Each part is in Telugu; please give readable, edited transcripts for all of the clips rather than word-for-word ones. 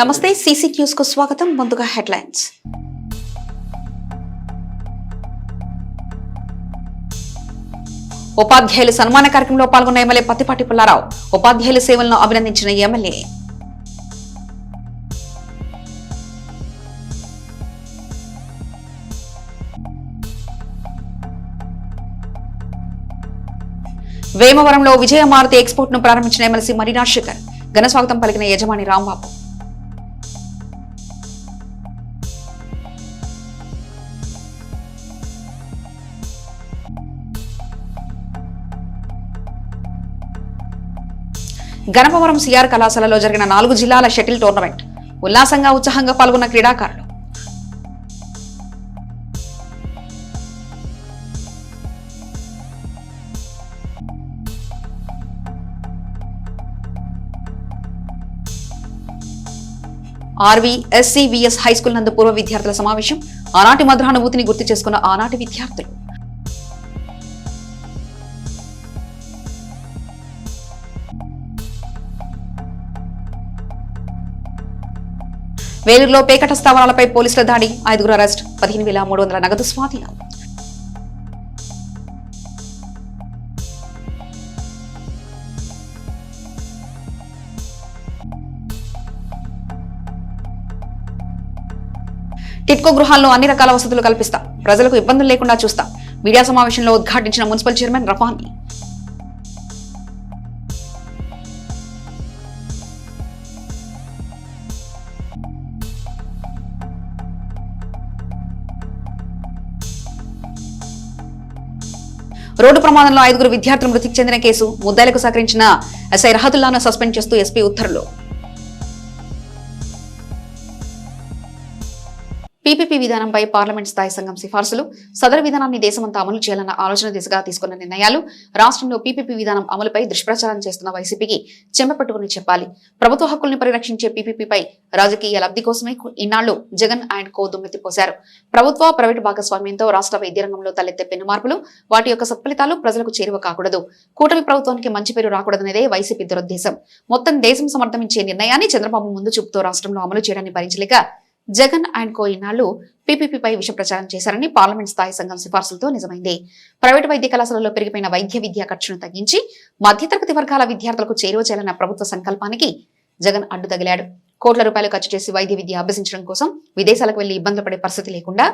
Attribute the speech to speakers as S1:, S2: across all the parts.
S1: నమస్తే సీసీ న్యూస్ కు స్వాగతం. ముందుగా హెడ్లైన్స్. ఉపాధ్యాయుల సన్మాన కార్యక్రమంలో పాల్గొన్న ఎమ్మెల్యే పత్తిపాటి పుల్లారావు ఉపాధ్యాయుల సేవలను అభినందించిన ఎమ్మెల్యే. వేమవరంలో విజయమారుతి ఎక్స్పోర్ట్ ను ప్రారంభించిన ఎమ్మెల్సీ మరి రాజశేఖర్ ఘన స్వాగతం పలికిన యజమాని రాంబాబు. గణపవరం సిఆర్ కళాశాలలో జరిగిన 4 జిల్లాల షటిల్ టోర్నమెంట్ ఉల్లాసంగా ఉత్సాహంగా పాల్గొన్న క్రీడాకారులు. ఆర్వీఎస్సీవీఎస్ హైస్కూల్ నందు పూర్వ విద్యార్థుల సమావేశం. ఆనాటి మధురానుభూతిని గుర్తు చేసుకున్న ఆనాటి విద్యార్థులు. వేలూరులో పేకట స్థావరాలపై పోలీసుల దాడి, 5గురు అరెస్ట్, 15,300 నగదు స్వాధీనం. టిట్కో గృహాల్లో అన్ని రకాల వసతులు కల్పిస్తాం, ప్రజలకు ఇబ్బందులు లేకుండా చూస్తాం. మీడియా సమావేశంలో ఉద్ఘాటించిన మున్సిపల్ చైర్మన్ రఫాని. రోడ్డు ప్రమాదంలో 5గురు విద్యార్థులు మృతికి చెందిన కేసు ముద్దాయిలకు సహకరించిన ఎస్ఐ రహతుల్లాను సస్పెండ్ చేస్తూ ఎస్పీ ఉత్తర్వులు. పీపీపీ విధానంపై పార్లమెంట్ స్థాయి సంఘం సిఫార్సులు. సదరు విధానాన్ని దేశమంతా అమలు చేయాలన్న ఆలోచన దిశగా తీసుకున్న నిర్ణయాలు. రాష్ట్రంలో పీపీపీ విధానం అమలుపై దుష్ప్రచారం చేస్తున్న వైసీపీకి చెంపపెట్టుకుని చెప్పాలి. ప్రభుత్వ హక్కుల్ని పరిరక్షించే పీపీపీపై రాజకీయ లబ్ధి కోసమే ఇన్నాళ్లు జగన్ అండ్ కో దుమ్మెత్తిపోశారు. ప్రభుత్వ ప్రైవేటు భాగస్వామ్యంతో రాష్ట్ర వైద్య రంగంలో తలెత్తే పెను మార్పులు, వాటి యొక్క సత్ఫలితాలు ప్రజలకు చేరువ కాకూడదు. కూటమి ప్రభుత్వానికి మంచి పేరు రాకూడదనేదే వైసీపీ దురుద్దేశం. మొత్తం దేశం సమర్థించే నిర్ణయాన్ని చంద్రబాబు ముందు చూపుతో రాష్ట్రంలో అమలు చేయడాన్ని భరించలేక జగన్ అండ్ కో ఇన్నాళ్లు పీపీపీపై విష ప్రచారం చేశారని పార్లమెంట్ స్థాయి సంఘం సిఫార్సులతో నిజమైంది. ప్రైవేటు వైద్య కళాశాలలో పెరిగిపోయిన వైద్య విద్యా ఖర్చును తగ్గించి మధ్యతరగతి వర్గాల విద్యార్థులకు చేరువ చేయాలన్న ప్రభుత్వ సంకల్పానికి జగన్ అడ్డు తగిలాడు. కోట్ల రూపాయలు ఖర్చు చేసి వైద్య విద్య అభ్యసించడం కోసం విదేశాలకు వెళ్లి ఇబ్బందులు పడే పరిస్థితి లేకుండా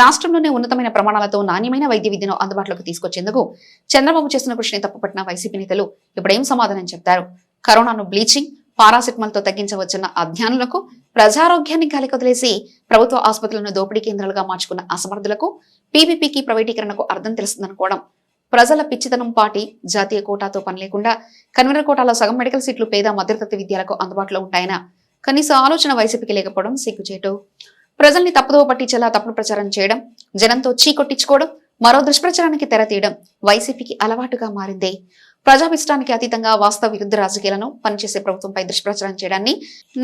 S1: రాష్ట్రంలోనే ఉన్నతమైన ప్రమాణాలతో నాణ్యమైన వైద్య విద్యను అందుబాటులోకి తీసుకొచ్చేందుకు చంద్రబాబు చేస్తున్న కృషిని తప్పుపట్టిన వైసీపీ నేతలు ఇప్పుడేం సమాధానం చెప్తారు? కరోనాను బ్లీచింగ్, పారాసిటమాల్ తో తగ్గించవచ్చున్న అధ్యయనాలకు, ప్రజారోగ్యాన్ని గాలికొదిలేసి ప్రభుత్వ ఆసుపత్రులను దోపిడీ కేంద్రాలుగా మార్చుకున్న అసమర్థులకు పీపీపీకి ప్రైవేటీకరణకు అర్థం తెలుస్తుందనుకోవడం ప్రజల పిచ్చితనం. పార్టీ జాతీయ కోటాతో పని లేకుండా కన్వీనర్ కోటాలో సగం మెడికల్ సీట్లు పేద మధ్యతరగతి విద్యాలకు అందుబాటులో ఉంటాయన కనీస ఆలోచన వైసీపీకి లేకపోవడం సిగ్గుచేటు. ప్రజల్ని తప్పుదోవ పట్టించేలా తప్పుడు ప్రచారం చేయడం, జనంతో చీకొట్టించుకోవడం, మరో దుష్ప్రచారానికి తెర తీయడం వైసీపీకి అలవాటుగా మారింది. ప్రజాభిష్టానికి అతీతంగా వాస్తవ విరుద్ధ రాజకీయాలను పనిచేసే ప్రభుత్వంపై దుష్ప్రచారం చేయడాన్ని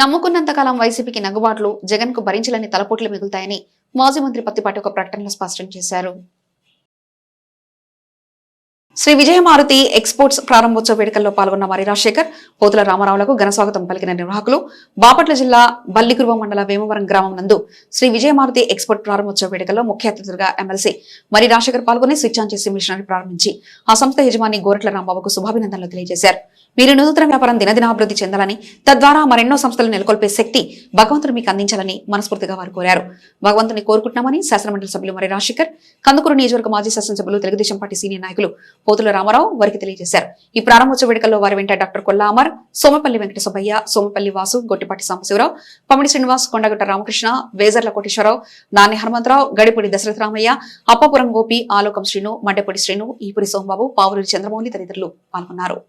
S1: నమ్ముకున్నంతకాలం వైసీపీకి నగ్గుబాట్లు, జగన్ కు భరించలేని తలపోట్లు మిగులుతాయని మాజీ మంత్రి పత్తిపాటి ఒక ప్రకటనలో స్పష్టం చేశారు. శ్రీ విజయమారుతి ఎక్స్పోర్ట్స్ ప్రారంభోత్సవ వేడుకల్లో పాల్గొన్న మరి రాజశేఖర్, పోతుల రామారావులకు ఘన స్వాగతం పలికిన నిర్వాహకులు. బాపట్ల జిల్లా బల్లికురువ మండల వేమవరం గ్రామం నందు శ్రీ విజయమారుతి ఎక్స్పోర్ట్ ప్రారంభోత్సవ వేడుకల్లో ముఖ్య అతిథులుగా ఎమ్మెల్సీ మరి రాజశేఖర్ పాల్గొని స్విచ్ ఆన్ చేసి మిషనరీ ప్రారంభించి ఆ సంస్థ యజమాని గోరట్ల రాంబాబుకు శుభాభినందనలు తెలియజేశారు. మీరు నూతన వ్యాపారం దినదినాభివృద్ధి చెందాలని, తద్వారా మరెన్నో సంస్థలు నెలకొల్పే శక్తి భగవంతుడు మీకు అందించాలని మనస్ఫూర్తిగా వారు కోరారు. భగవంతుని కోరుకుంటున్నామని శాసనమండలి సభ్యులు మరి రాజశేఖర్, కందుకూరు నియోజకవర్గ మాజీ శాసనసభ్యులు తెలుగుదేశం పార్టీ సీనియర్ నాయకులు పోతుల రామారావు వారికి తెలియజేశారు. ఈ ప్రారంభోత్సవ వేడుకల్లో వారి వెంట డాక్టర్ కొల్లా అమర్, సోమపల్లి వెంకట సుబ్బయ్య, సోమపల్లి వాసు, గొట్టిపాటి సాంబశివరావు, పమిడి శ్రీనివాస్, కొండగట్ట రామకృష్ణ, వేజర్ల కోటేశ్వరరావు, నాని హనుమంతరావు, గడిపూడి దశరథరామయ్య, అప్పపురం గోపి, ఆలోకం శ్రీను, మడ్డపూడి శ్రీను, ఈపురి సోమబాబు, పావులూరి చంద్రమౌళి తదితరులు పాల్గొన్నారు.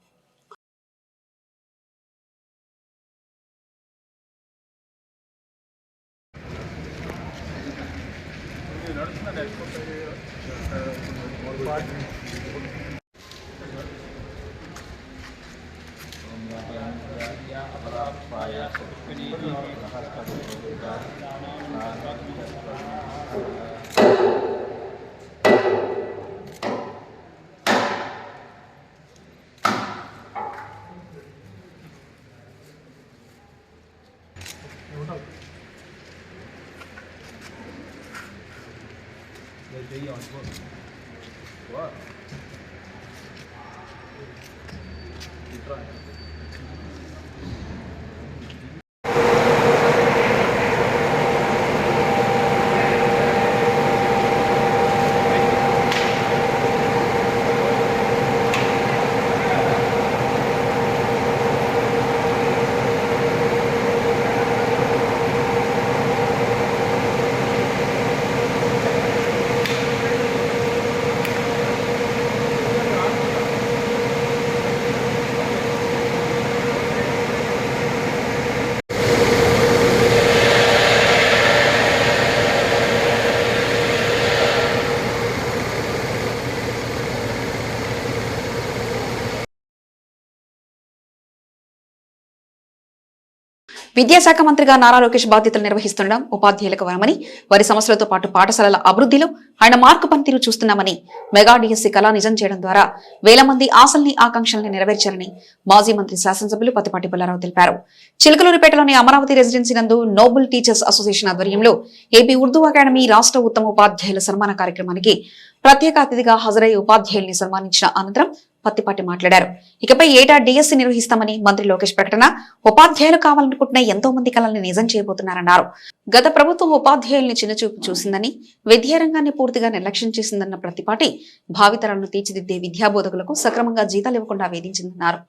S1: విద్యాశాఖ మంత్రిగా నారా లోకేష్ బాధ్యతలు నిర్వహిస్తుండడం ఉపాధ్యాయులకు వరమని, వారి సమస్యలతో పాటు పాఠశాలల అభివృద్ధిలో ఆయన మార్కు పనితీరు చూస్తున్నామని, మెగా డిఎస్సీ కళ నిజం చేయడం ద్వారా వేల మంది ఆశల్ని ఆకాంక్షల్ని నెరవేర్చారని మాజీ మంత్రి శాసనసభ్యులు పత్తిపాటి పుల్లారావు తెలిపారు. చిలకలూరిపేటలోని అమరావతి రెసిడెన్సీ నందు నోబుల్ టీచర్స్ అసోసియేషన్ ఆధ్వర్యంలో ఏపీ ఉర్దూ అకాడమీ రాష్ట్ర ఉత్తమ ఉపాధ్యాయుల సన్మాన కార్యక్రమానికి ప్రత్యేక అతిథిగా హాజరై ఉపాధ్యాయుల్ని సన్మానించిన అనంతరం పత్తిపాటి మాట్లాడారు. ఇకపై ఏటా డిఎస్సీ నిర్వహిస్తామని మంత్రి లోకేష్ ప్రకటన ఉపాధ్యాయులు కావాలనుకుంటున్న ఎంతో మంది కళల్ని నిజం చేయబోతున్నారన్నారు. గత ప్రభుత్వం ఉపాధ్యాయుల్ని చిన్నచూపు చూసిందని, విద్యారంగాన్ని పూర్తిగా నిర్లక్ష్యం చేసిందన్న పత్తిపాటి భావితరాలను తీర్చిదిద్దే విద్యాబోధకులకు సక్రమంగా జీతాలు ఇవ్వకుండా వేధించిందన్నారు.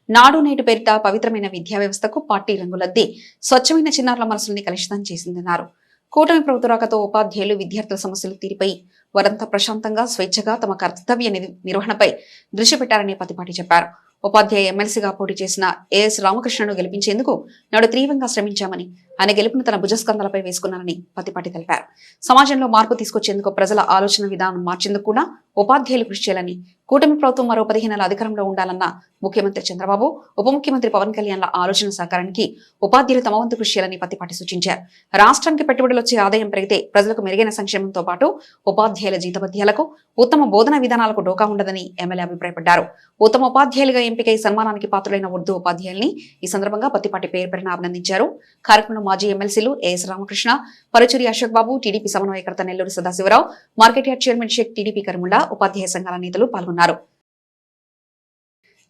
S1: నాడు నేటి పేరిట పవిత్రమైన విద్యా వ్యవస్థకు పార్టీ రంగులద్ది స్వచ్ఛమైన చిన్నారుల మనసుల్ని కలుషితం చేసిందన్నారు. కూటమి ప్రభుత్వ రాకతో ఉపాధ్యాయులు విద్యార్థుల సమస్యలు తీరిపై వారంతా ప్రశాంతంగా స్వేచ్ఛగా తమ కర్తవ్య నిర్వహణపై దృష్టి పెట్టారని పత్తిపాటి చెప్పారు. ఉపాధ్యాయ ఎమ్మెల్సీగా పోటీ చేసిన ఏఎస్ రామకృష్ణను గెలిపించేందుకు నాడు తీవ్రంగా శ్రమించామని, ఆయన గెలుపును తన భుజస్కంధాలపై వేసుకున్నారని పత్తిపాటి తెలిపారు. సమాజంలో మార్పు తీసుకొచ్చేందుకు ప్రజల ఆలోచన విధానం మార్చేందుకు కూడా ఉపాధ్యాయులు కృషి చేయాలని, కూటమి ప్రభుత్వం మరో 15 ఏళ్ల అధికారంలో ఉండాలన్న ముఖ్యమంత్రి చంద్రబాబు, ఉప ముఖ్యమంత్రి పవన్ కళ్యాణ్ల ఆలోచన సహకారానికి ఉపాధ్యాయులు తమ వంతు కృషి చేయాలని పత్తిపాటి సూచించారు. రాష్ట్రానికి పెట్టుబడులు వచ్చే ఆదాయం పెరిగితే ప్రజలకు మెరుగైన సంక్షేమంతో పాటు ఉపాధ్యాయుల జీతభత్యాలకు, ఉత్తమ బోధన విధానాలకు డోకా ఉండదని ఎమ్మెల్యే అభిప్రాయపడ్డారు. ఉత్తమ ఉపాధ్యాయులుగా ఎంపికై సన్మానానికి పాత్రులైన ఉర్దూ ఉపాధ్యాయుల్ని ఈ సందర్భంగా పత్తిపాటి పేరు పెరిన అభినందించారు. కార్యక్రమంలో మాజీ ఎమ్మెల్సీలు ఏఎస్ రామకృష్ణ, పరుచూరి అశోక్ బాబు, టీడీపీ సమన్వయకర్త Nelluru Sadasivarao, market yard chairman Shaik TDP Karimulla, ఉపాధ్యాయ సంఘాల నేతలు పాల్గొన్నారు.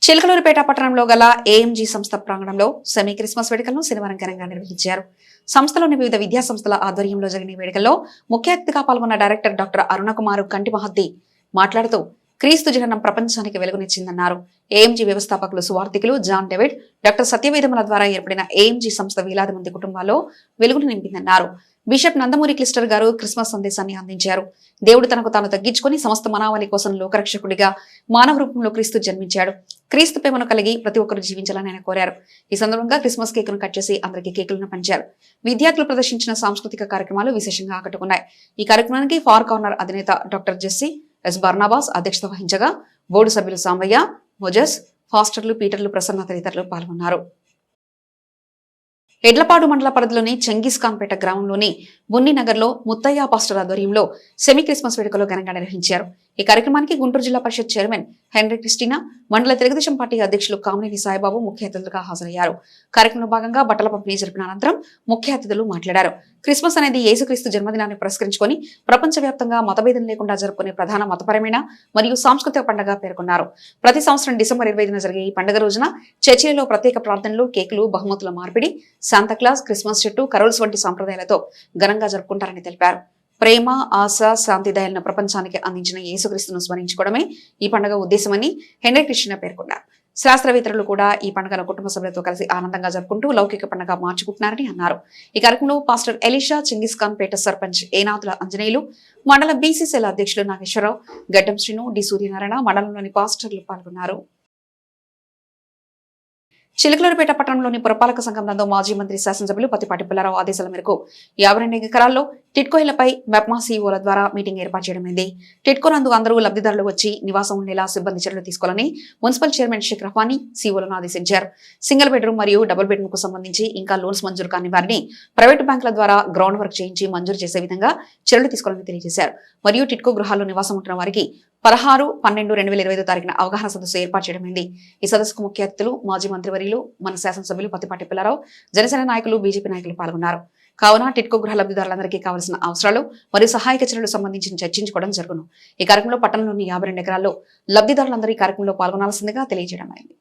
S1: చిలకలూరిపేట పట్టణంలో గల ఏఎంజీ సంస్థ ప్రాంగణంలో సెమీ క్రిస్మస్ వేడుకలను శనివారం ఘనంగా నిర్వహించారు. సంస్థలోని వివిధ విద్యా సంస్థల ఆధ్వర్యంలో జరిగిన వేడుకల్లో ముఖ్య అతిథిగా పాల్గొన్న డైరెక్టర్ డాక్టర్ అరుణకుమార్ కంటి మహద్ది మాట్లాడుతూ క్రీస్తు జననం ప్రపంచానికి వెలుగునిచ్చిందన్నారు. ఏఎంజీ వ్యవస్థాపకులు సువార్థికులు జాన్ డేవిడ్, డాక్టర్ సత్యవేదముల ద్వారా ఏర్పడిన ఏఎంజీ సంస్థ వేలాది మంది కుటుంబాల్లో వెలుగును నింపిందన్నారు. బిషప్ నందమూరి క్లిస్టర్ గారు క్రిస్మస్ సందేశాన్ని అందించారు. దేవుడు తనకు తాను తగ్గించుకుని సమస్త మానవాళి కోసం లోకరక్షకుడిగా మానవ రూపంలో క్రీస్తు జన్మించాడు. క్రీస్తు ప్రేమను కలిగి ప్రతి ఒక్కరు జీవించాలని ఆయన కోరారు. ఈ సందర్భంగా క్రిస్మస్ కేకును కట్ చేసి అందరికీ కేకులను పంచారు. విద్యార్థులు ప్రదర్శించిన సాంస్కృతిక కార్యక్రమాలు విశేషంగా ఆకట్టుకున్నాయి. ఈ కార్యక్రమానికి ఫార్ కార్నర్ అధినేత డాక్టర్ జెస్సీ ఎస్ బర్నాబాస్ అధ్యక్షత వహించగా బోర్డు సభ్యులు సాంబయ్య, మొజస్, ఫాస్టర్లు, పీటర్లు, ప్రసన్న తదితరులు పాల్గొన్నారు. ఎడ్లపాడు మండల పరిధిలోని చెంగిస్ఖాన్పేట గ్రామంలోని బున్నినగర్లో ముత్తయ్య పాస్టర్ ఆధ్వర్యంలో సెమీ క్రిస్మస్ వేడుకలు ఘనంగా నిర్వహించారు. ఈ కార్యక్రమానికి గుంటూరు జిల్లా పరిషత్ చైర్మన్ హెన్రీ క్రిస్టినా, మండల తెలుగుదేశం పార్టీ అధ్యక్షులు కామినేని సాయిబాబు ముఖ్య అతిథులుగా హాజరయ్యారు. కార్యక్రమంలో భాగంగా బట్టల పంపిణీ జరిపిన అనంతరం ముఖ్య అతిథులు మాట్లాడారు. క్రిస్మస్ అనేది యేసుక్రీస్తు జన్మదినాన్ని పురస్కరించుకొని ప్రపంచవ్యాప్తంగా మతభేదం లేకుండా జరుపుకునే ప్రధాన మతపరమైన మరియు సాంస్కృతిక పండుగ పేర్కొన్నారు. ప్రతి సంవత్సరం డిసెంబర్ 25న జరిగే ఈ పండుగ రోజున చర్చిలలో ప్రత్యేక ప్రార్థనలు, కేకులు, బహుమతుల మార్పిడి, శాంతాక్లాస్, క్రిస్మస్ చెట్టు, కరోల్స్ వంటి సంప్రదాయాలతో ఘనంగా జరుపుకుంటారని తెలిపారు. ప్రేమ, ఆశ, శాంతి దయలను ప్రపంచానికి అందించిన యేసుక్రీస్తును స్మరించుకోవడమే ఈ పండుగ ఉద్దేశమని హెన్రీ క్రిస్టినా పేర్కొన్నారు. శాస్త్రవేత్తలు కూడా ఈ పండుగను కుటుంబ సభ్యులతో కలిసి ఆనందంగా జరుపుకుంటూ లౌకిక పండుగ మార్చుకుంటున్నారని అన్నారు. ఈ కార్యక్రమంలో పాస్టర్ ఎలీషా, చెంగిస్ఖాన్పేట సర్పంచ్ ఏనాతుల అంజనేయులు, మండల బీసీసీల అధ్యక్షులు నాగేశ్వరరావు, గడ్డం శ్రీను, డి సూర్యనారాయణ, మండలంలోని పాస్టర్లు పాల్గొన్నారు. చిలకలూరిపేట పట్టణంలోని పురపాలక సంఘం నందు మాజీ మంత్రి శాసనసభ్యులు పత్తిపాటి పుల్లారావు ఆదేశాల మేరకు 52 ఎకరాల్లో టిడ్కో ఇళ్లపై మెప్మా సీఈఓల ద్వారా మీటింగ్ ఏర్పాటు చేయడమైంది. టిడ్కో నందు అందరూ లబ్ధిదారులు వచ్చి నివాసం ఉండేలా సిబ్బంది చర్యలు తీసుకోవాలని మున్సిపల్ చైర్మన్ షేక్ రఫానీ సీఈఓలను ఆదేశించారు. సింగిల్ బెడ్రూమ్ మరియు డబుల్ బెడ్రూమ్ కు సంబంధించి ఇంకా లోన్స్ మంజూరు కాని వారిని ప్రైవేటు బ్యాంకుల ద్వారా గ్రౌండ్ వర్క్ చేయించి మంజూరు చేసే విధంగా చర్యలు తీసుకోవాలని తెలియజేశారు. మరియు టిడ్కో గృహాల్లో నివాసం ఉంటున్న వారికి 16/12/2025 తారీఖున అవగాహన సదస్సు ఏర్పాటు చేయడమైంది. ఈ సదస్సుకు ముఖ్య అతిథులు మాజీ మంత్రివర్యులు, మన శాసనసభ్యులు పత్తిపాటి పుల్లారావు, జనసేన నాయకులు, బీజేపీ నాయకులు పాల్గొన్నారు. కావున టిట్కో గృహ లబ్ధిదారులందరికీ కావాల్సిన అవసరాలు మరియు సహాయక చర్యలకు సంబంధించి చర్చించుకోవడం జరుగును. ఈ కార్యక్రమంలో పట్టణంలోని 52 ఎకరాల్లో లబ్ధిదారులందరూ ఈ కార్యక్రమంలో పాల్గొనాల్సిందిగా తెలియజేయడం అయింది.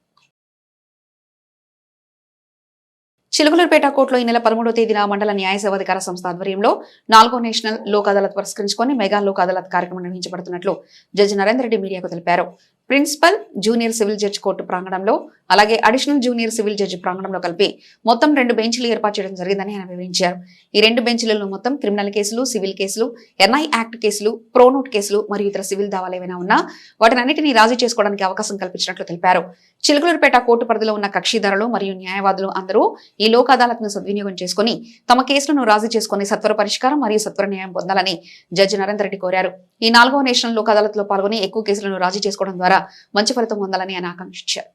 S1: చిలుకలూరుపేట కోర్టులో ఈ నెల 13వ తేదీన మండల న్యాయ సేవాధికార సంస్థ ఆధ్వర్యంలో 4వ నేషనల్ లోక్ అదాలత్ పురస్కరించుకొని మెగా లోక్ అదాలత్ కార్యక్రమం నిర్వహించబడుతున్నట్లు జడ్జి నరేందర్ రెడ్డి మీడియాకు తెలిపారు. Principal junior civil judge court ప్రాంగణంలో అలాగే అడిషనల్ జూనియర్ సివిల్ జడ్జి ప్రాంగణంలో కలిపి మొత్తం 2 బెంచ్లు ఏర్పాటు చేయడం జరిగిందని ఆయన వివరించారు. ఈ 2 బెంచ్లలో మొత్తం క్రిమినల్ కేసులు, సివిల్ కేసులు, ఎన్ఐ యాక్ట్ కేసులు, ప్రోనోట్ కేసులు మరియు ఇతర సివిల్ దావాలు ఏవైనా ఉన్నా వాటినన్నింటినీ రాజీ చేసుకోవడానికి అవకాశం కల్పించినట్లు తెలిపారు. చిలుకలూరుపేట కోర్టు పరిధిలో ఉన్న కక్షిదారులు మరియు న్యాయవాదులు అందరూ ఈ లోక్ అదాలత్ ను సద్వినియోగం చేసుకుని తమ కేసులను రాజీ చేసుకుని సత్వర పరిష్కారం మరియు సత్వర న్యాయం పొందాలని జడ్జి నరేందర్ రెడ్డి కోరారు. ఈ 4వ నేషనల్ లోక్ అదాలత్ లో పాల్గొని ఎక్కువ కేసులను రాజీ చేసుకోవడం ద్వారా మంచి ఫలితం పొందాలని ఆయన ఆకాంక్షించారు.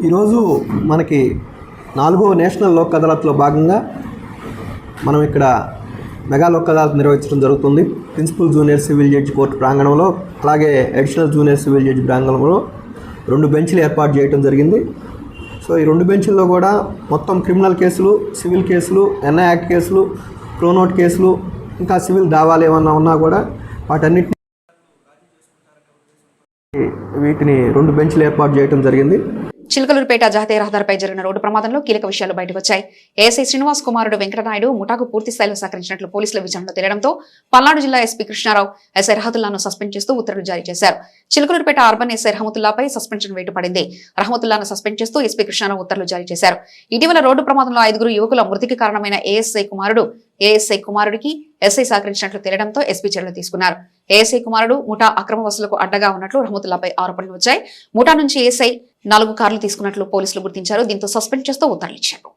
S2: ఈరోజు మనకి 4వ నేషనల్ లోక్ అదాలత్లో భాగంగా మనం ఇక్కడ మెగా లోక్ అదాలత్ నిర్వహించడం జరుగుతుంది. Principal junior civil judge court ప్రాంగణంలో అలాగే అడిషనల్ జూనియర్ సివిల్ జడ్జి ప్రాంగణంలో 2 బెంచ్లు ఏర్పాటు చేయడం జరిగింది. సో ఈ 2 బెంచ్ల్లో కూడా మొత్తం క్రిమినల్ కేసులు, సివిల్ కేసులు, ఎన్ఐ యాక్ట్ కేసులు, ప్రోనోట్ కేసులు, ఇంకా సివిల్ దావాలు ఏమన్నా ఉన్నా కూడా వీటిని 2 బెంచ్లు ఏర్పాటు చేయడం జరిగింది.
S1: చిలుకలూరుపేట జాతీయ రహదారిపై జరిగిన రోడ్డు ప్రమాదంలో కీలక విషయాలు బయటకు వచ్చాయి. ఏఎస్ఐ శ్రీనివాస్ కుమారుడు వెంకటనాయుడు ముఠాకు పూర్తి స్థాయిలో సహకరించినట్లు పోలీసుల విచారణలో తేలడంతో పల్నాడు జిల్లా ఎస్పీ కృష్ణారావు ఎస్ఐ రహతుల్లాను సస్పెండ్ చేస్తూ ఉత్తర్వులు జారీ చేశారు. చిలుకలూరుపేట అర్బన్ ఎస్ఐ రహమతుల్లాపై సస్పెన్షన్ వేటు పడింది. రహమతుల్లాను సస్పెండ్ చేస్తూ ఎస్పీ కృష్ణారావు ఉత్తర్వులు జారీ చేశారు. ఇటీవల రోడ్డు ప్రమాదంలో 5 యువకుల మృతికి కారణమైన ఏఎస్ఐ కుమారుడికి ఎస్ఐ సహకరించినట్లు తేలడంతో ఎస్పీ చర్యలు తీసుకున్నారు. ఏఎస్ఐ కుమారుడు ముఠా అక్రమ వసూలకు అడ్డగా ఉన్నట్లు రహమతుల్లాపై ఆరోపణలు వచ్చాయి. ముఠా నుంచి ఏఎస్ఐ 4 కార్లు తీసుకున్నట్లు పోలీసులు గుర్తించారు. దీంతో సస్పెండ్ చేస్తూ ఉత్తర్వులు ఇచ్చారు.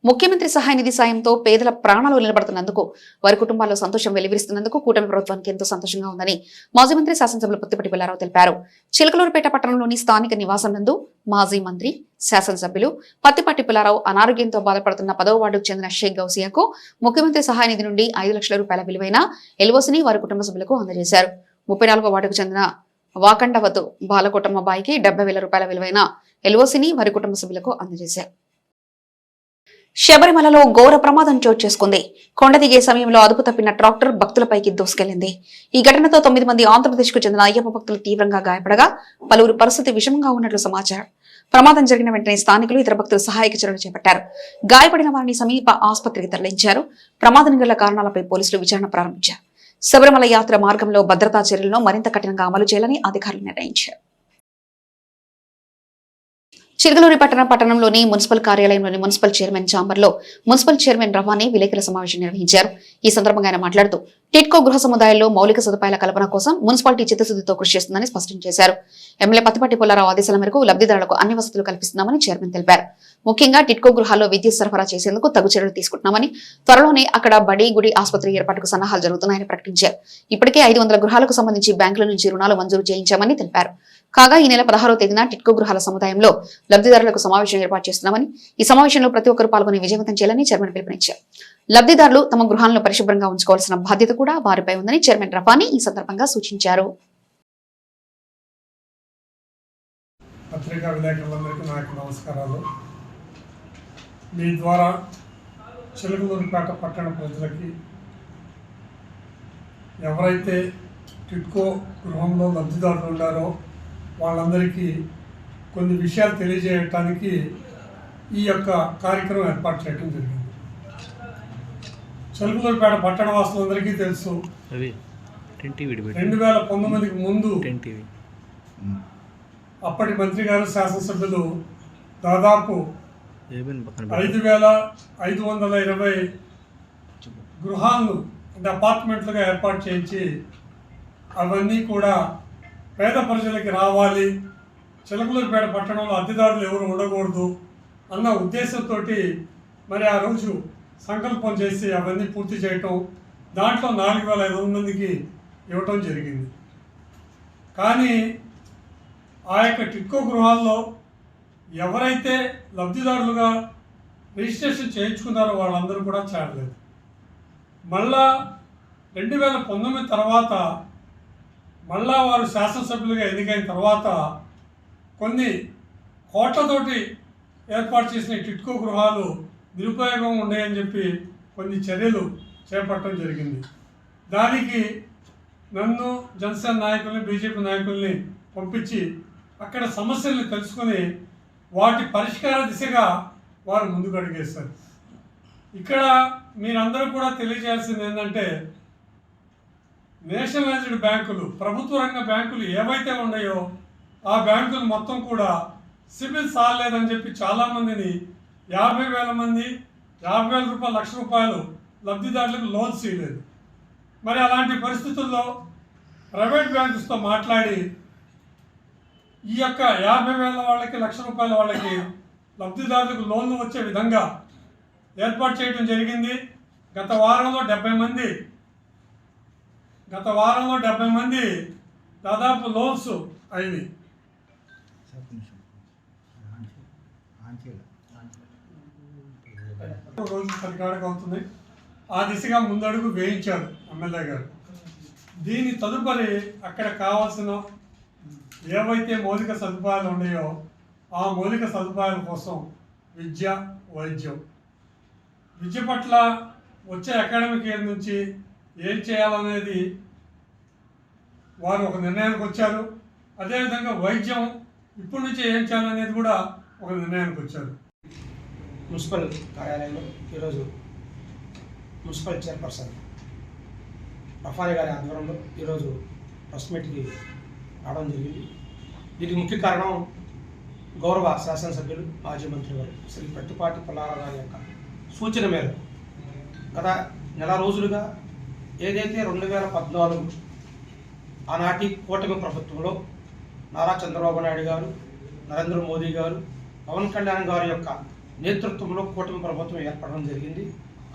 S1: ముఖ్యమంత్రి సహాయ నిధి సాయంతో పేదల ప్రాణాలు నిలబడుతున్నందుకు, వారి కుటుంబాల్లో సంతోషం వెలివిరుస్తున్నందుకు కూటమి ప్రభుత్వానికి ఎంతో సంతోషంగా ఉందని మాజీ మంత్రి శాసనసభ్యులు పుత్తిపాటి పుల్లారావు తెలిపారు. చిలకలూరుపేట పట్టణంలోని స్థానిక నివాసం నందు మాజీ మంత్రి శాసనసభ్యులు పుత్తిపాటి పుల్లారావు అనారోగ్యంతో బాధపడుతున్న 10వ వార్డుకు చెందిన షేక్ గౌసియాకు ముఖ్యమంత్రి సహాయ నిధి నుండి 5 లక్షల రూపాయల విలువైన ఎల్ఓసిని వారి కుటుంబ సభ్యులకు అందజేశారు. 34వ వార్డుకు చెందిన వాకండవతు బాలకోటమ్మ బాయికి 70,000 రూపాయల విలువైన ఎల్ఓసిని వారి కుటుంబ సభ్యులకు అందజేశారు. శబరిమలలో ఘోర ప్రమాదం చోటు చేసుకుంది. కొండ దిగే సమయంలో అదుపు తప్పిన ట్రాక్టర్ భక్తులపైకి దూసుకెళ్లింది. ఈ ఘటనతో 9 మంది ఆంధ్రప్రదేశ్కు చెందిన అయ్యప్ప భక్తులు తీవ్రంగా గాయపడగా పలువురు పరిస్థితి విషమంగా ఉన్నట్లు సమాచారం. ప్రమాదం జరిగిన వెంటనే స్థానికులు ఇతర భక్తులు సహాయక చర్యలు చేపట్టారు. గాయపడిన వారిని సమీప ఆసుపత్రికి తరలించారు. ప్రమాదం గల కారణాలపై పోలీసులు విచారణ ప్రారంభించారు. శబరిమల యాత్ర మార్గంలో భద్రతా చర్యలను మరింత కఠినంగా అమలు చేయాలని అధికారులు నిర్ణయించారు. చిలుకలూరు పట్టణంలోని మున్సిపల్ కార్యాలయంలోని మున్సిపల్ చైర్మన్ ఛాంబర్లో మున్సిపల్ చైర్మన్ రవాణి విలేకరుల సమావేశం నిర్వహించారు. ఈ సందర్భంగా ఆయన మాట్లాడుతూ టిట్కో గృహ సముదాయాల్లో మౌలిక సదుపాయాల కల్పన కోసం మున్సిపాలిటీ చిత్తశుద్ధితో కృషి చేస్తుందని స్పష్టం చేశారు. ఎమ్మెల్యే పుత్తిపాటి పుల్లారావు ఆదేశాల మేరకు లబ్ధిదారులకు అన్ని వసతులు కల్పిస్తున్నామని చైర్మన్ తెలిపారు. ముఖ్యంగా టిట్కో గృహాల్లో విద్యుత్ సరఫరా చేసేందుకు తగు చర్యలు తీసుకుంటున్నామని, త్వరలోనే అక్కడ బడి, గుడి, ఆసుపత్రి ఏర్పాటుకు సన్నాహాలు జరుగుతున్నాయని ప్రకటించారు. ఇప్పటికే 500 గృహాలకు సంబంధించి బ్యాంకుల నుంచి రుణాలు మంజూరు చేయించామని తెలిపారు. కాగా ఈ నెల 16వ తేదీన టిట్కో గృహాల సముదాయంలో లబ్ధిదారులకు సమావేశం ఏర్పాటు చేస్తున్నామని, ఈ సమావేశంలో ప్రతి ఒక్కరు పాల్గొని విజయవంతం చేయాలని చైర్మన్ పిలుపునిచ్చారు. లబ్ధిదారులు తమ గృహాలను పరిశుభ్రంగా ఉంచుకోవాల్సిన బాధ్యత కూడా వారిపై ఉందని చైర్మన్ రఫానీ ఈ సందర్భంగా సూచించారు.
S3: పత్రికా విలేకరులందరికీ నా యొక్క నమస్కారాలు. మీ ద్వారా చిలుకలూరుపేట పట్టణ ప్రజలకి ఎవరైతే టిట్కో గృహంలో లబ్ధిదారులు ఉన్నారో వాళ్ళందరికీ కొన్ని విషయాలు తెలియజేయటానికి ఈ యొక్క కార్యక్రమం ఏర్పాటు చేయడం జరిగింది. చిలుకలూరుపేట పట్టణ వాసులందరికీ తెలుసు, 2019కి ముందు అప్పటి మంత్రి గారు, శాసనసభ్యులు దాదాపు 5,520 గృహాలను అంటే అపార్ట్మెంట్లుగా ఏర్పాటు చేయించి అవన్నీ కూడా పేద ప్రజలకి రావాలి, చిలకలూరుపేట పట్టణంలో అద్దెదారులు ఎవరు ఉండకూడదు అన్న ఉద్దేశంతో మరి ఆ రోజు సంకల్పం చేసి అవన్నీ పూర్తి చేయటం, దాంట్లో 4,500 మందికి ఇవ్వటం జరిగింది. కానీ ఆ యొక్క టిట్కో గృహాల్లో ఎవరైతే లబ్ధిదారులుగా రిజిస్ట్రేషన్ చేయించుకున్నారో వాళ్ళందరూ కూడా చేరలేదు. మళ్ళా 2019 తర్వాత మళ్ళా వారు శాసనసభ్యులుగా ఎన్నికైన తర్వాత కొన్ని కోట్లతోటి ఏర్పాటు చేసిన టిట్కో గృహాలు నిరుపయోగం ఉన్నాయని చెప్పి కొన్ని చర్యలు చేపట్టడం జరిగింది. దానికి నన్ను జనసేన నాయకుల్ని బీజేపీ నాయకుల్ని పంపించి అక్కడ సమస్యల్ని తెలుసుకొని వాటి పరిష్కార దిశగా వారు ముందుకు అడిగేస్తారు. ఇక్కడ మీరందరూ కూడా తెలియజేయాల్సింది ఏంటంటే, నేషనలైజ్డ్ బ్యాంకులు, ప్రభుత్వ రంగ బ్యాంకులు ఏవైతే ఉన్నాయో ఆ బ్యాంకులు మొత్తం కూడా సిబిల్ సాలేదని చెప్పి చాలామందిని 50,000 మంది 50,000 రూపాయలు, ₹1,00,000 లబ్ధిదారులకు లోన్స్ ఇవ్వలేదు. మరి అలాంటి పరిస్థితుల్లో ప్రైవేట్ బ్యాంకులతో మాట్లాడి ఈ యొక్క 50,000 వాళ్ళకి, ₹1,00,000 వాళ్ళకి లబ్ధిదారులకు లోన్లు వచ్చే విధంగా ఏర్పాటు చేయడం జరిగింది. గత వారంలో 70 మంది దాదాపు లోన్స్ అయింది. రోజు సరికాడక అవుతుంది. ఆ దిశగా ముందడుగు వేయించారు ఎమ్మెల్యే గారు. దీని తదుపరి అక్కడ కావాల్సిన ఏవైతే మౌలిక సదుపాయాలు ఉన్నాయో ఆ మౌలిక సదుపాయాల కోసం విద్య, వైద్యం, విద్య పట్ల వచ్చే అకాడమిక్ ఇయర్ నుంచి ఏం చేయాలనేది వారు ఒక నిర్ణయానికి వచ్చారు. అదేవిధంగా వైద్యం ఇప్పటి నుంచి ఏం చేయాలనేది కూడా ఒక నిర్ణయానికి వచ్చారు.
S4: మున్సిపల్ కార్యాలయంలో ఈరోజు మున్సిపల్ చైర్పర్సన్ రఫాలి గారి ఆధ్వర్యంలో ఈరోజు ప్రెస్ మీట్కి రావడం జరిగింది. దీనికి ముఖ్య కారణం గౌరవ శాసనసభ్యులు మాజీ మంత్రి గారు శ్రీ ప్రత్తిపాటి పుల్లారావు గారి యొక్క సూచన మేరకు గత నెల రోజులుగా ఏదైతే 2014 ఆనాటి కూటమి ప్రభుత్వంలో నారా చంద్రబాబు నాయుడు గారు, నరేంద్ర మోదీ గారు, పవన్ కళ్యాణ్ గారి యొక్క నేతృత్వంలో కూటమి ప్రభుత్వం ఏర్పడడం జరిగింది.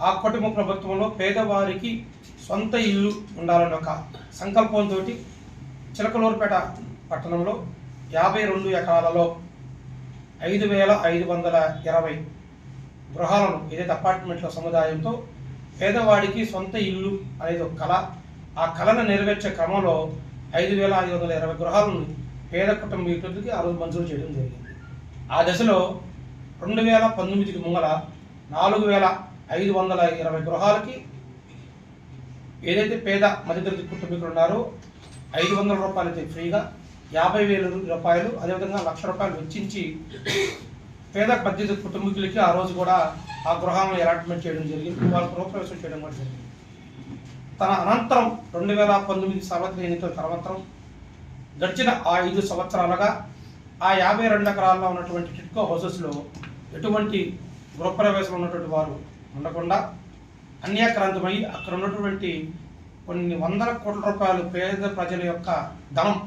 S4: ఆ కూటమి ప్రభుత్వంలో పేదవారికి సొంత ఇల్లు ఉండాలన్న ఒక సంకల్పంతో చిలకలూరుపేట పట్టణంలో 52 ఎకరాలలో 5,520 గృహాలను ఏదైతే అపార్ట్మెంట్ల సముదాయంతో పేదవాడికి సొంత ఇల్లు అనేది ఒక కళ. ఆ కళను నెరవేర్చే క్రమంలో 5,520 గృహాలను పేద కుటుంబీకులకి ఆ రోజు మంజూరు చేయడం జరిగింది. ఆ దశలో 2019కి ముంగల 4,520 గృహాలకి ఏదైతే పేద మధ్యతరగతి కుటుంబీకులు ఉన్నారో ₹500 అయితే ఫ్రీగా, 50,000 రూపాయలు, అదేవిధంగా ₹1,00,000 వెచ్చించి పేద మధ్యతరగతి కుటుంబీకులకి ఆ రోజు కూడా ఆ గృహాలను అలాట్మెంట్ చేయడం జరిగింది. వాళ్ళు గృహప్రవేశం చేయడం కూడా జరిగింది. తన అనంతరం 2019 సార్వత్రిక ఎన్నికల తర్వాత గడిచిన ఆ 5 సంవత్సరాలుగా ఆ 52 ఎకరాల్లో ఉన్నటువంటి టిట్కో హౌసెస్లో ఎటువంటి గృహప్రవేశం ఉన్నటువంటి వారు ఉండకుండా అన్యాక్రాంతమై అక్కడ ఉన్నటువంటి కొన్ని వందల కోట్ల రూపాయలు పేద ప్రజల యొక్క ధనం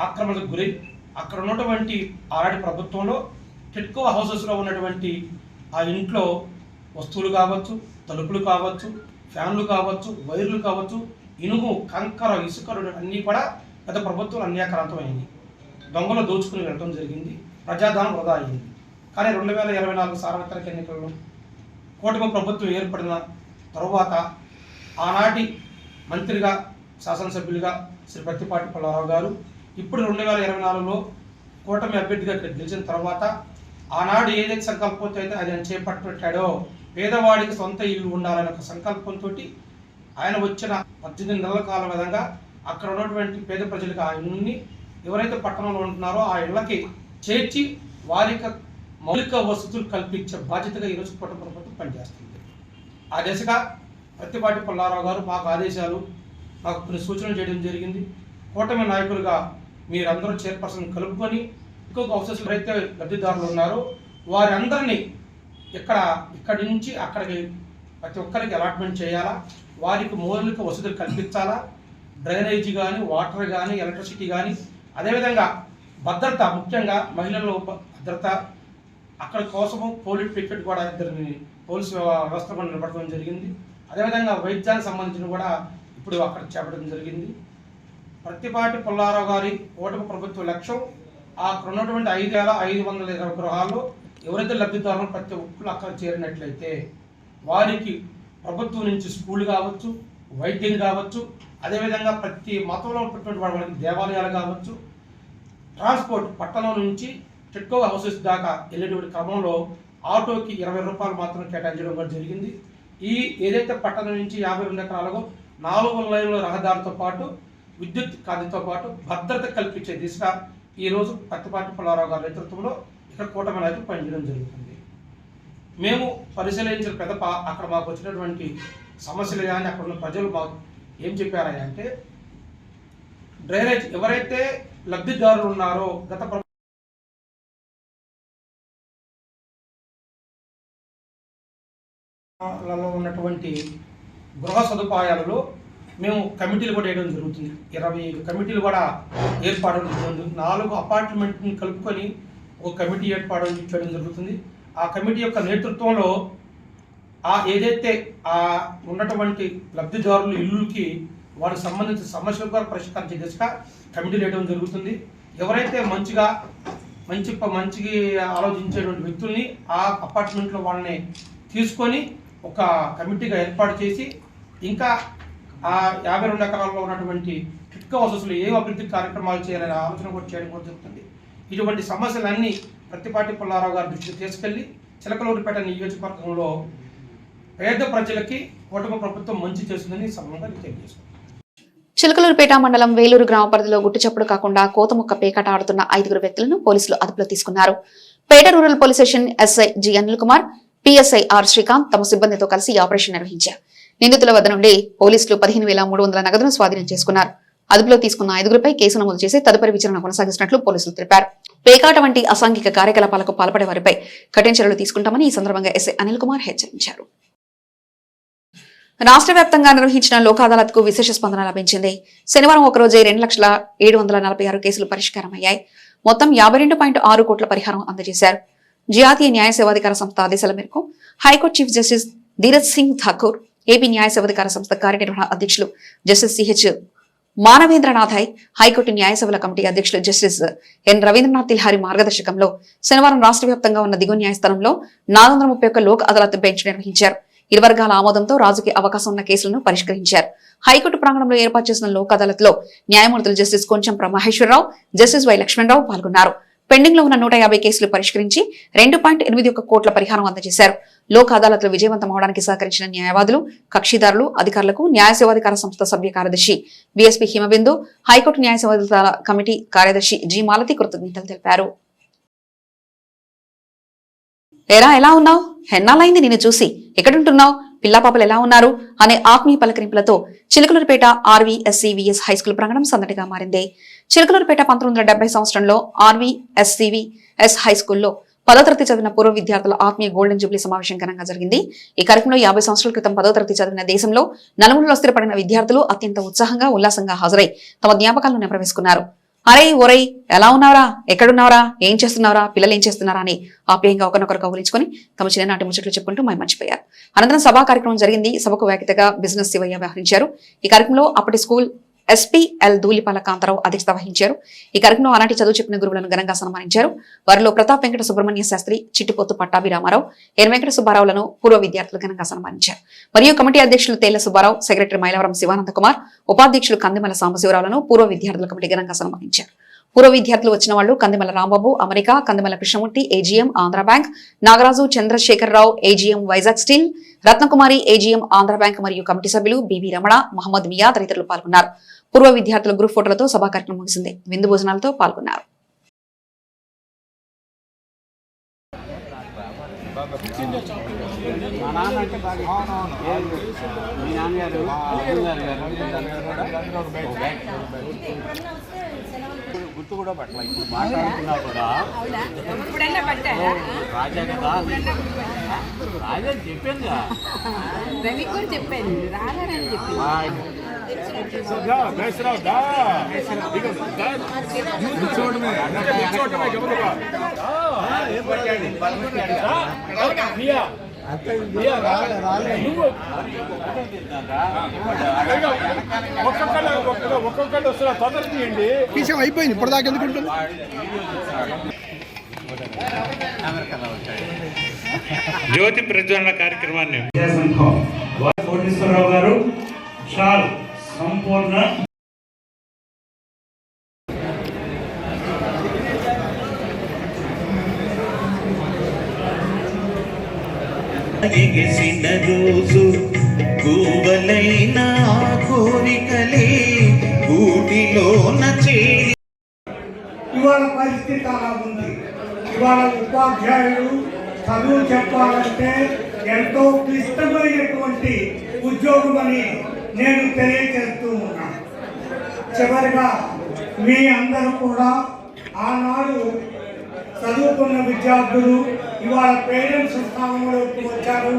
S4: ఆక్రమణకు గురై అక్కడ ఉన్నటువంటి ఆనాటి ప్రభుత్వంలో టిట్కో హౌసెస్లో ఉన్నటువంటి ఆ ఇంట్లో వస్తువులు కావచ్చు, తలుపులు కావచ్చు, ఫ్యాన్లు కావచ్చు, వైర్లు కావచ్చు, ఇనుము, కంకర, ఇసుక అన్నీ కూడా గత ప్రభుత్వం అన్యాక్రాంతమైంది. దొంగలు దోచుకుని వెళ్ళడం జరిగింది. ప్రజాధనం వృధా అయింది. కానీ 2024 సార్వత్రిక ఎన్నికల్లో కూటమి ప్రభుత్వం ఏర్పడిన తరువాత ఆనాటి మంత్రిగా, శాసనసభ్యులుగా శ్రీ ప్రత్తిపాటి పుల్లారావు గారు ఇప్పుడు 2024లో కూటమి అభ్యర్థిగా ఇక్కడ గెలిచిన తర్వాత ఆనాడు ఏదైతే సంకల్పంతో అయితే ఆయన చేపట్టాడో పేదవాడికి సొంత ఇల్లు ఉండాలనే ఒక సంకల్పంతో ఆయన వచ్చిన 18 నెలల కాలం విధంగా అక్కడ ఉన్నటువంటి పేద ప్రజలకు ఆ ఇల్లుని ఎవరైతే పట్టణంలో ఉంటున్నారో ఆ ఇళ్ళకి చేర్చి వారికి మౌలిక వసతులు కల్పించే బాధ్యతగా ఈరోజు కూటమి ప్రభుత్వం పనిచేస్తుంది. ఆ దిశగా ప్రత్తిపాటి పుల్లారావు గారు మాకు ఆదేశాలు, మాకు కొన్ని సూచనలు చేయడం జరిగింది. కూటమి నాయకులుగా మీరందరూ చైర్పర్సన్ కలుపుకొని ఇంకొక హౌసెస్లో అయితే లబ్ధిదారులు ఉన్నారో వారందరినీ ఇక్కడి నుంచి అక్కడికి ప్రతి ఒక్కరికి అలాట్మెంట్ చేయాలా, వారికి మౌలిక వసతులు కల్పించాలా, డ్రైనేజీ కానీ, వాటర్ కానీ, ఎలక్ట్రిసిటీ కానీ, అదేవిధంగా భద్రత, ముఖ్యంగా మహిళల భద్రత అక్కడ కోసము పోలీస్ పికెట్ కూడా ఇద్దరిని పోలీసు వ్యవస్థ కూడా నిలబడడం జరిగింది. అదేవిధంగా వైద్యానికి సంబంధించిన కూడా ఇప్పుడు అక్కడ చేపట్టడం జరిగింది. ప్రత్తిపాటి పుల్లారావు గారి కూటమి ప్రభుత్వ లక్ష్యం అక్కడ ఉన్నటువంటి 5,520 గృహాల్లో ఎవరైతే లబ్ధిదారులు ప్రతి ఒక్కరు అక్కడ చేరినట్లయితే వారికి ప్రభుత్వం నుంచి స్కూల్ కావచ్చు, వైద్యం కావచ్చు, అదేవిధంగా ప్రతి మతంలో ఉన్నటువంటి వాళ్ళకి దేవాలయాలు కావచ్చు, ట్రాన్స్పోర్ట్ పట్టణం నుంచి టిట్కో హౌసెస్ దాకా వెళ్ళేటువంటి క్రమంలో ఆటోకి 20 రూపాయలు మాత్రం కేటాయించడం కూడా జరిగింది. ఈ ఏదైతే పట్టణం నుంచి 52 ఎకరాలకు 4 లైన్ల రహదారితో పాటు విద్యుత్ ఖాళీతో పాటు భద్రత కల్పించే దిశగా ఈరోజు పత్తిపాటి పుల్లారావు గారి నేతృత్వంలో ఇక్కడ కూటమి నాయకులు పనిచేయడం జరుగుతుంది. మేము పరిశీలించిన పెదప అక్కడ మాకు వచ్చినటువంటి సమస్యలు కానీ అక్కడ ఉన్న ప్రజలు మాకు ఏం చెప్పారంటే డ్రైనేజ్ ఎవరైతే లబ్ధిదారులు ఉన్నారో గత లలో ఉన్నటువంటి గృహ సదుపాయాలలో మేము కమిటీలు కూడా వేయడం జరుగుతుంది. 25 కమిటీలు కూడా ఏర్పాటు జరుగుతుంది. 4 అపార్ట్మెంట్ని కలుపుకొని ఒక కమిటీ ఏర్పాటు చేయడం జరుగుతుంది. ఆ కమిటీ యొక్క నేతృత్వంలో ఏదైతే ఉన్నటువంటి లబ్ధిదారుల ఇళ్ళకి వారికి సంబంధించిన సమస్యలు కూడా పరిష్కరించే దిశగా కమిటీలు వేయడం జరుగుతుంది. ఎవరైతే మంచిగా ఆలోచించేటువంటి వ్యక్తుల్ని ఆ అపార్ట్మెంట్లో వాళ్ళని తీసుకొని ఒక కమిటీగా ఏర్పాటు చేసి ఇంకా 52 ఎకరాల్లో ఉన్నటువంటి టిట్కో హౌసెస్లో ఏ అభివృద్ధి కార్యక్రమాలు చేయాలనే ఆలోచన కూడా చేయడం కూడా జరుగుతుంది. ఇటువంటి సమస్యలన్నీ పత్తిపాటి పుల్లారావు గారి దృష్టికి తీసుకెళ్లి చిలకలూరిపేట నియోజకవర్గంలో పేద ప్రజలకి కూటమి ప్రభుత్వం మంచి చేస్తుందని సభలో తెలియజేస్తుంది.
S1: చిలకలూరుపేట మండలం వేలూరు గ్రామ పరిధిలో గుట్టుచప్పుడు కాకుండా కోతముక్క పేకాట ఆడుతున్న 5 వ్యక్తులను పోలీసులు అదుపులో తీసుకున్నారు. Peta rural police station SI G Anil Kumar, PSI R Srikanth తమ సిబ్బందితో కలిసి ఈ ఆపరేషన్ నిర్వహించారు. నిందితుల వద్ద నుండి పోలీసులు 15,300 నగదును స్వాధీనం చేసుకున్నారు. అదుపులో తీసుకున్న 5గురిపై కేసు నమోదు చేసి తదుపరి విచారణ కొనసాగిస్తున్నట్లు పోలీసులు తెలిపారు. పేకాట వంటి అసాంఘిక కార్యకలాపాలకు పాల్పడే వారిపై కఠిన చర్యలు తీసుకుంటామని ఈ సందర్భంగా ఎస్ఐ అనిల్ కుమార్ హెచ్చరించారు. రాష్ట్ర వ్యాప్తంగా నిర్వహించిన లోక్ అదాలత్ కు విశేష స్పందన లభించింది. శనివారం ఒకరోజే 2,746 కేసులు పరిష్కారమయ్యాయి. మొత్తం 52.6 కోట్ల పరిహారం అందజేశారు. జాతీయ న్యాయ సేవాధికార సంస్థ ఆదేశాల మేరకు high court chief justice Dheeraj Singh Thakur, AP న్యాయ సేవాధికార సంస్థ కార్యనిర్వహణ అధ్యక్షులు జస్టిస్ సిహెచ్ మానవేంద్రనాథాయ్, హైకోర్టు న్యాయ సేవల కమిటీ అధ్యక్షులు జస్టిస్ ఎన్ రవీంద్రనాథ్ తిల్హారి మార్గదర్శకంలో శనివారం రాష్ట్ర వ్యాప్తంగా ఉన్న దిగువ న్యాయస్థానంలో 431 లోక్ అదాలత్ బెంచ్ నిర్వహించారు. ఇరు వర్గాల ఆమోదంతో రాజుకి అవకాశం ఉన్న కేసులను పరిష్కరించారు. హైకోర్టు ప్రాంగణంలో ఏర్పాటు చేసిన లోక్ అదాలత్ లో న్యాయమూర్తులు జస్టిస్ కొంచెం మహేశ్వరరావు, జస్టిస్ వై లక్ష్మణరావు పాల్గొన్నారు. పెండింగ్ లో ఉన్న 150 కేసులు పరిష్కరించి 2.81 కోట్ల పరిహారం అందజేశారు. లోక్ అదాలత్లు విజయవంతం అవడానికి సహకరించిన న్యాయవాదులు, కక్షిదారులు, అధికారులకు న్యాయ సేవాధికార సంస్థ సభ్య కార్యదర్శి బిఎస్పీ హిమబిందు, హైకోర్టు న్యాయ సేవాధికార కమిటీ కార్యదర్శి జి మాలతి కృతజ్ఞతలు తెలిపారు. ఎలా ఉన్నావు? ఎన్నాళ్ళైంది నిన్ను చూసి, ఎక్కడుంటున్నావు, పిల్లాపాపలు ఎలా ఉన్నారు అనే ఆత్మీయ పలకరింపులతో చిలకలూరుపేట ఆర్వీఎస్సీవీఎస్ హైస్కూల్ ప్రాంగణం సందడిగా మారింది. చిలకలూరుపేట 1970 సంవత్సరంలో ఆర్వీఎస్సీవీఎస్ హైస్కూల్లో 10వ తరగతి చదివిన పూర్వ విద్యార్థుల ఆత్మీయ గోల్డెన్ జూబ్లీ సమావేశం ఘనంగా జరిగింది. ఈ కార్యక్రమంలో 50 సంవత్సరాల క్రితం 10వ తరగతి చదివిన దేశంలో నలుమూలలో స్థిరపడిన విద్యార్థులు అత్యంత ఉత్సాహంగా ఉల్లాసంగా హాజరై తమ జ్ఞాపకాలను నెమరవేసుకున్నారు. అరే ఒరై ఎలా ఉన్నావరా, ఎక్కడున్నావరా, ఏం చేస్తున్నావరా, పిల్లలు ఏం చేస్తున్నారా అని ఆప్యాయంగా ఒకరినొకరు కౌగులించుకొని తమ చిన్ననాటి ముచ్చట్లు చెప్పుకుంటూ మర్చిపోయారు. అనంతరం సభా కార్యక్రమం జరిగింది. సభకు వ్యాఖ్యతగా బిజినెస్ శివయ్య వ్యవహరించారు. ఈ కార్యక్రమంలో అప్పటి స్కూల్ ఎస్పీఎల్ ధూళిపాల కాంతారావు అధ్యక్షత వహించారు. ఈ కార్యక్రమంలో ఆనాటి చదువు చెప్పిన గురువులను ఘనంగా సన్మానించారు. వారిలో ప్రతాప్ వెంకట సుబ్రహ్మణ్య శాస్త్రి, చిట్టిపోతు పట్టాభిరామారావు, ఎన్ వెంకట సుబ్బారావులను పూర్వ విద్యార్థులు ఘనంగా సన్మానించారు. మరియు కమిటీ అధ్యక్షులు తేళ్ల సుబ్బారావు, సెక్రటరీ మైలవరం శివానంద కుమార్, ఉపాధ్యక్షులు కందిమల సాంబశివరావులను పూర్వ విద్యార్థుల కమిటీ ఘనంగా సన్మానించారు. పూర్వ విద్యార్థులు వచ్చిన వాళ్లు Kandimala Rambabu, America, Kandimala Krishnamurthy AGM Andhra bank, Nagaraju Chandrasekhara Rao AGM Vizag steel, Ratnakumari AGM Andhra bank మరియు కమిటీ సభ్యులు బివి రమణ, మహమ్మద్ మియా తదితరులు పాల్గొన్నారు. పూర్వ విద్యార్థుల గ్రూప్ ఫోటోలతో సభా కార్యక్రమం ముగిసింది. విందు భోజనాలతో పాల్గొన్నారు.
S5: గుర్తు కూడా పట్ల ఇప్పుడు మాట్లాడుతున్నా కూడా రాజా కదా రాజా చెప్పింది
S6: రవి కూడా చెప్పాను రాగారని చెప్పింది.
S5: ఒక్కొక్కళ్ళు వస్తున్నా తొందర తీయండి.
S2: విషయం అయిపోయింది, ఇప్పటిదాకా ఎందుకుంటుంది.
S7: జ్యోతి ప్రజ్వలన కార్యక్రమాన్ని కోటేశ్వరరావు గారు షాల్ సంపూర్ణ
S8: ఎగసిన రోజు గూవలైన కోరికలే గూటిలోన చేరి
S9: ఇవాళ పరిస్థితి అలా ఉంది. ఇవాళ ఉపాధ్యాయులు చదువు చెప్పాలంటే ఎంతో క్లిష్టమైనటువంటి ఉద్యోగం అని నేను తెలియజేస్తూ ఉన్నాను. చివరిగా మీ అందరూ కూడా ఆనాడు చదువుకున్న విద్యార్థులు ఇవాళ పేరెంట్స్ స్థానంలోకి వచ్చారు.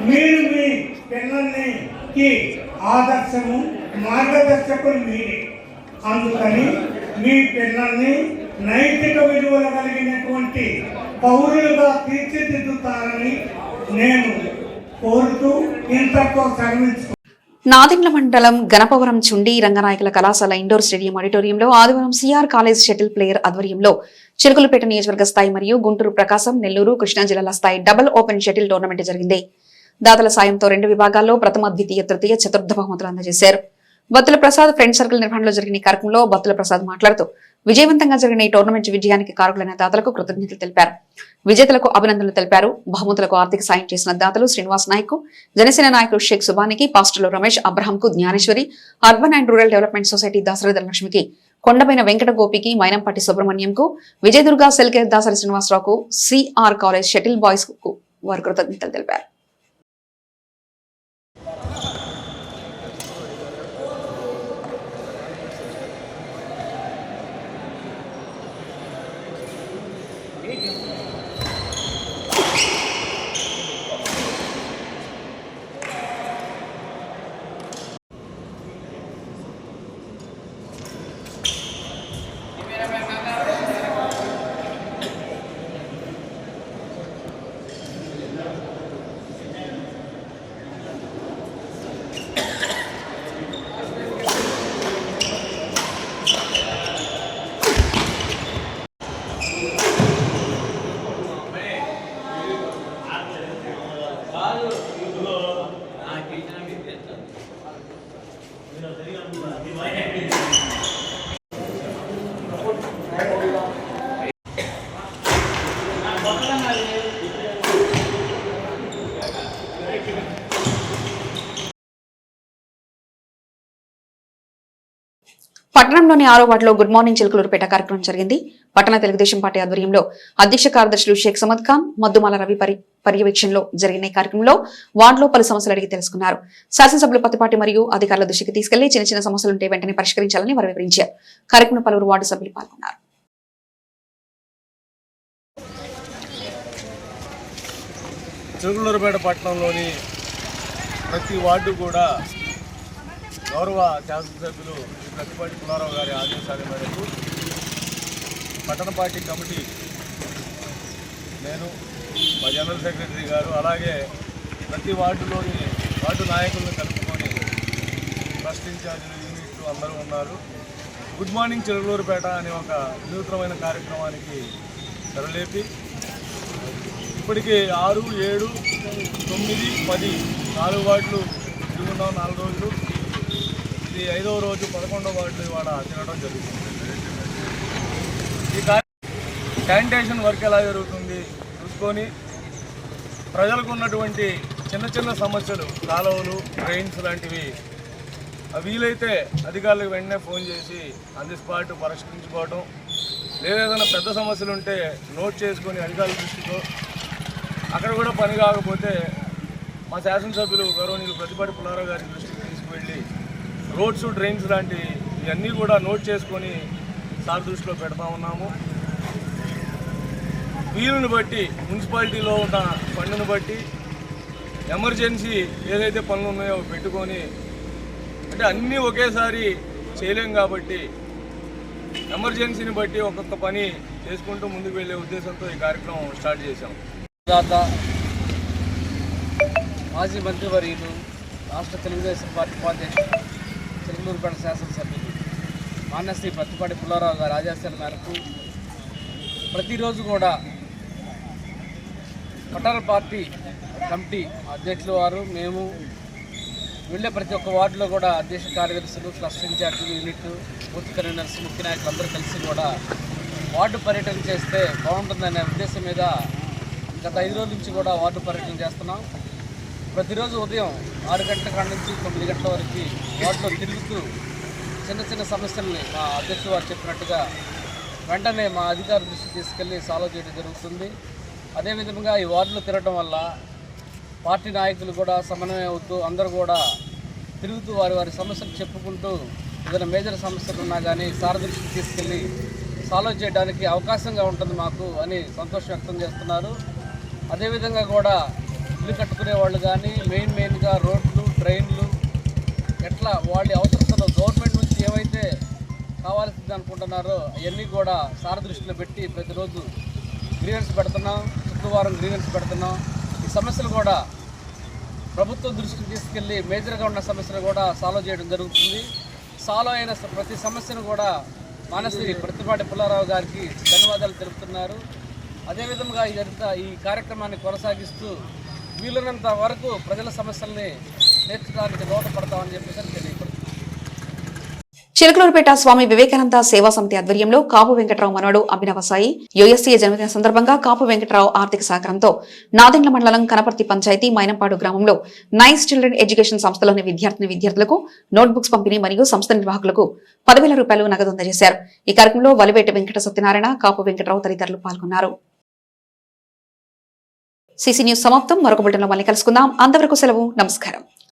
S9: మీరు మీ పిల్లల్ని ఆదర్శము మార్గదర్శకులు మీరే. అందుకని మీ పిల్లల్ని నైతిక విలువలు కలిగినటువంటి పౌరులుగా తీర్చిదిద్దుతారని నేను కోరుతూ ఇంతతో సెలవించు.
S1: నాదిండ్ల మండలం గణపవరం చుండి రంగనాయకుల కళాశాల ఇండోర్ స్టేడియం ఆడిటోరియంలో ఆదివారం సిఆర్ కాలేజ్ షటిల్ ప్లేయర్ ఆధ్వర్యంలో చిలుకలపేట నియోజకవర్గ స్థాయి మరియు గుంటూరు, ప్రకాశం, నెల్లూరు, కృష్ణా జిల్లాల స్థాయి డబుల్ ఓపెన్ షటిల్ టోర్నమెంట్ జరిగింది. దాతల సాయంతో 2 విభాగాల్లో ప్రథమ, ద్వితీయ, తృతీయ, చతుర్థ బహుమతులు అందజేశారు. బత్తుల ప్రసాద్ ఫ్రెండ్ సర్కిల్ నిర్వహణలో జరిగిన ఈ కార్యక్రమంలో బత్తుల ప్రసాద్ మాట్లాడుతూ విజయవంతంగా జరిగిన ఈ టోర్నమెంట్ విజయానికి కారకులైన దాతలకు కృతజ్ఞతలు తెలిపారు. విజేతలకు అభినందనలు తెలిపారు. బహుమతులకు ఆర్థిక సాయం చేసిన దాతలు శ్రీనివాస్ నాయక్, జనసేన నాయకులు షేక్ సుబానికి, పాస్టర్లు రమేష్, అబ్రహాంకు, Gnaneswari, urban and rural development society Dasari ధనలక్ష్మికి, కొండపైన వెంకట గోపికి, మైనంపట్టి సుబ్రహ్మణ్యంకు, విజయదుర్గ సెల్కేర్ దాసరి శ్రీనివాసరావుకు, సిఆర్ కాలేజ్ షటిల్ బాయ్స్ కు వారు కృతజ్ఞతలు తెలిపారు. పట్టణంలోని 6వ వార్డులో గుడ్ మార్నింగ్ చిలుకలూరుపేట కార్యక్రమం జరిగింది. పట్టణ తెలుగుదేశం పార్టీ ఆధ్వర్యంలో అధ్యక్ష కార్యదర్శులు షేక్ సమద్ ఖాన్, మద్దుమాల రవి పర్యవేక్షణలో జరిగిన ఈ కార్యక్రమంలో వార్డులో పలు సమస్యలు అడిగి తెలుసుకున్నారు. శాసనసభ్యులు పత్తిపాటి మరియు అధికారుల దృష్టికి తీసుకెళ్లి చిన్న సమస్యలుంటే వెంటనే పరిష్కరించాలని వారు వివరించారు. కార్యక్రమంలో పలువురు వార్డు సభ్యులు పాల్గొన్నారు.
S5: చిలుకలూరుపేట పట్టణంలోని ప్రతి వార్డు కూడా గౌరవ శాసనసభ్యులు పత్తిపాటి పుల్లారావు గారి ఆదేశాల మేరకు పట్టణ పార్టీ కమిటీ, నేను, మా జనరల్ సెక్రటరీ గారు, అలాగే ప్రతి వార్డులోని వార్డు నాయకులను కలుపుకొని ట్రస్ట్ ఇన్ఛార్జీలు, యూనిట్లు అందరూ ఉన్నారు. గుడ్ మార్నింగ్ చిలుకలూరుపేట అనే ఒక వినూత్నమైన కార్యక్రమానికి తెరలేపి ఇప్పటికీ 6, 7, 9, 10 4 వార్డులు తిరుగున్నాం 4 రోజులు. ఇది 5వ రోజు 11వ వార్డు ఇవాళ తినడం జరుగుతుంది. ఈ శానిటేషన్ వర్క్ ఎలా జరుగుతుంది చూసుకొని ప్రజలకు ఉన్నటువంటి చిన్న సమస్యలు, కాలువలు, డ్రైన్స్ లాంటివి వీలైతే అధికారులకు వెంటనే ఫోన్ చేసి ఆన్ ది స్పాట్ పరిష్కరించుకోవడం, లేదా ఏదైనా పెద్ద సమస్యలు ఉంటే నోట్ చేసుకొని అధికారుల దృష్టితో, అక్కడ కూడా పని కాకపోతే మా శాసనసభ్యులు గౌరవనీయులు పత్తిపాటి పుల్లారావు గారి దృష్టికి తీసుకువెళ్ళి రోడ్స్, డ్రైన్స్ లాంటివి ఇవన్నీ కూడా నోట్ చేసుకొని సార్ దృష్టిలో పెడతా ఉన్నాము. వీలుని బట్టి, మున్సిపాలిటీలో ఉన్న ఫండ్ను బట్టి ఎమర్జెన్సీ ఏదైతే పనులు ఉన్నాయో పెట్టుకొని, అంటే అన్నీ ఒకేసారి చేయలేం కాబట్టి ఎమర్జెన్సీని బట్టి ఒక్కొక్క పని చేసుకుంటూ ముందుకు వెళ్ళే ఉద్దేశంతో ఈ కార్యక్రమం స్టార్ట్ చేశాం.
S10: మాజీ మంత్రివర్యులు, రాష్ట్ర తెలుగుదేశం పార్టీ ఉపాధ్యక్షులు, చిలుకలూరుపేట శాసనసభ్యులు మాన్యశ్రీ పత్తిపాటి పుల్లారావు గారి ఆదేశాల మేరకు ప్రతిరోజు కూడా పట్టణ పార్టీ కమిటీ అధ్యక్షులు వారు, మేము వెళ్ళే ప్రతి ఒక్క వార్డులో కూడా అధ్యక్ష కార్యదర్శులు, క్లస్టర్ ఇన్ఛార్జీలు, యూనిట్, బూత్ కన్వీనర్స్, ముఖ్య నాయకులు అందరూ కలిసి కూడా వార్డు పర్యటన చేస్తే బాగుంటుందనే ఉద్దేశం మీద గత 5 రోజుల నుంచి కూడా వార్డు పర్యటన చేస్తున్నాం. ప్రతిరోజు ఉదయం 6 గంటల కాడ నుంచి 9 గంటల వరకు వార్డులో తిరుగుతూ చిన్న చిన్న సమస్యల్ని మా అధ్యక్షుడు వారు చెప్పినట్టుగా వెంటనే మా అధికారుల దృష్టికి తీసుకెళ్లి సాల్వ్ చేయడం జరుగుతుంది. అదేవిధంగా ఈ వార్డులో తిరగడం వల్ల పార్టీ నాయకులు కూడా సమన్వయం అవుతూ అందరూ కూడా తిరుగుతూ వారి వారి సమస్యలు చెప్పుకుంటూ ఏదైనా మేజర్ సమస్యలు ఉన్నా కానీ సార్ దృష్టికి తీసుకెళ్ళి సాల్వ్ చేయడానికి అవకాశంగా ఉంటుంది మాకు అని సంతోషం వ్యక్తం చేస్తున్నారు. అదేవిధంగా కూడా ఇల్లు కట్టుకునే వాళ్ళు కానీ మెయిన్గా రోడ్లు, ట్రైన్లు ఎట్లా వాళ్ళ అవసరతలు గవర్నమెంట్ నుంచి ఏవైతే కావాల్సింది అనుకుంటున్నారో అవన్నీ కూడా సార్ దృష్టిలో పెట్టి ప్రతిరోజు గ్రీవెన్స్ పెడుతున్నాం, శుక్రవారం గ్రీవెన్స్ పెడుతున్నాం. ఈ సమస్యలు కూడా ప్రభుత్వం దృష్టికి తీసుకెళ్ళి మేజర్గా ఉన్న సమస్యలు కూడా సాల్వ్ చేయడం జరుగుతుంది. సాల్వ్ అయిన ప్రతి సమస్యను కూడా మానశ్రీ ప్రతిపాటి పుల్లారావు గారికి ధన్యవాదాలు తెలుపుతున్నారు. అదేవిధంగా ఈ కార్యక్రమాన్ని కొనసాగిస్తూ వీలున్నంత వరకు ప్రజల సమస్యల్ని తీర్చడానికి దోహదపడతామని చెప్పేసి తెలియపడుతుంది.
S1: చిలకలూరుపేట స్వామి వివేకానంద సేవా సమితి ఆధ్వర్యంలో కాపు వెంకటరావు మనవడు అభినవ సాయి యుఎస్సీ జన్మదిన సందర్భంగా కాపు వెంకటరావు ఆర్థిక సహకారంతో నాదెండ్ల మండలం కనపర్తి పంచాయతీ మైనంపాడు గ్రామంలో నైస్ చిల్డ్రన్ ఎడ్యుకేషన్ సంస్థలోని విద్యార్థులకు నోట్బుక్స్ పంపిణీ మరియు సంస్థ నిర్వాహకులకు 10,000 రూపాయలు నగదు అందజేశారు. ఈ కార్యక్రమంలో వలివేటి వెంకట సత్యనారాయణ, కాపు వెంకటరావు తదితరులు పాల్గొన్నారు. సిసి న్యూస్ సమాప్తం. మరొక బులెటిన్లో మళ్ళీ కలుసుకుందాం. అంతవరకు సెలవు. నమస్కారం.